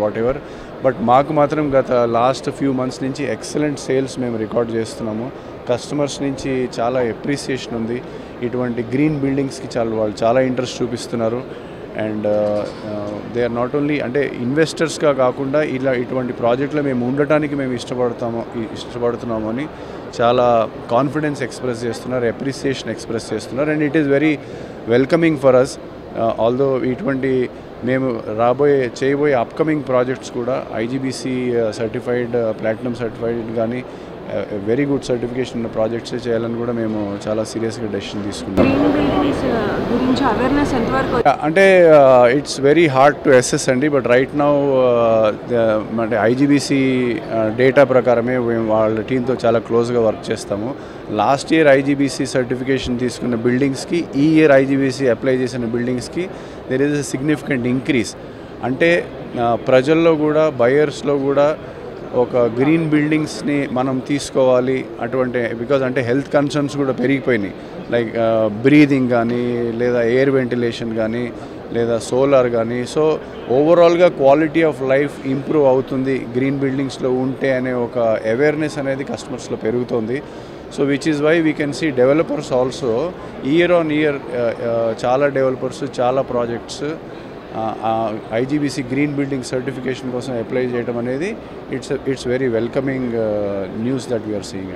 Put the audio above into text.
What ever. But మాకు మాత్రం గత లాస్ట్ ఫ్యూ మంత్స్ నుంచి ఎక్సలెంట్ సేల్స్ మేము రికార్డ్ చేస్తున్నాము. కస్టమర్స్ నుంచి చాలా ఎప్రిసియేషన్ ఉంది. ఇటువంటి గ్రీన్ బిల్డింగ్స్కి వాళ్ళు చాలా ఇంట్రెస్ట్ చూపిస్తున్నారు. And they are not only అంటే ఇన్వెస్టర్స్గా కాకుండా ఇటువంటి ప్రాజెక్టులో మేము ఉండటానికి మేము ఇష్టపడుతున్నాము అని చాలా కాన్ఫిడెన్స్ ఎక్స్ప్రెస్ చేస్తున్నారు, అప్రిసియేషన్ ఎక్స్ప్రెస్ చేస్తున్నారు. And it is very welcoming for us. Although ఇటువంటి మేము చేయబోయే అప్కమింగ్ ప్రాజెక్ట్స్ కూడా ఐజీబీసీ సర్టిఫైడ్, ప్లాటినం సర్టిఫైడ్ కానీ వెరీ గుడ్ సర్టిఫికేషన్ ఉన్న ప్రాజెక్ట్స్ చేయాలని కూడా మేము చాలా సీరియస్గా డెసిషన్ తీసుకున్నాం. అంటే it's very hard to assess అండి. బట్ రైట్ నౌ అంటే ఐజీబీసీ డేటా ప్రకారమే మేము వాళ్ళ టీంతో చాలా క్లోజ్గా వర్క్ చేస్తాము. లాస్ట్ ఇయర్ ఐజీబీసీ సర్టిఫికేషన్ తీసుకున్న బిల్డింగ్స్కి ఈ ఇయర్ ఐజీబీసీ అప్లై చేసిన బిల్డింగ్స్కి there is a significant increase. అంటే ప్రజల్లో కూడా, బయర్స్లో కూడా ఒక గ్రీన్ బిల్డింగ్స్ని మనం తీసుకోవాలి అటువంటి, బికాజ్ అంటే హెల్త్ కన్సర్న్స్ కూడా పెరిగిపోయినాయి. లైక్ బ్రీదింగ్ కానీ, లేదా ఎయిర్ వెంటిలేషన్ కానీ, లేదా సోలార్ కానీ. సో ఓవరాల్గా క్వాలిటీ ఆఫ్ లైఫ్ ఇంప్రూవ్ అవుతుంది గ్రీన్ బిల్డింగ్స్లో ఉంటే అనే ఒక అవేర్నెస్ అనేది కస్టమర్స్లో పెరుగుతుంది. So which is why we can see developers also year on year చాలా డెవలపర్స్, చాలా projects IGBC green building certification కోసం అప్లై చేయడం అనేది it's very welcoming news that we're seeing.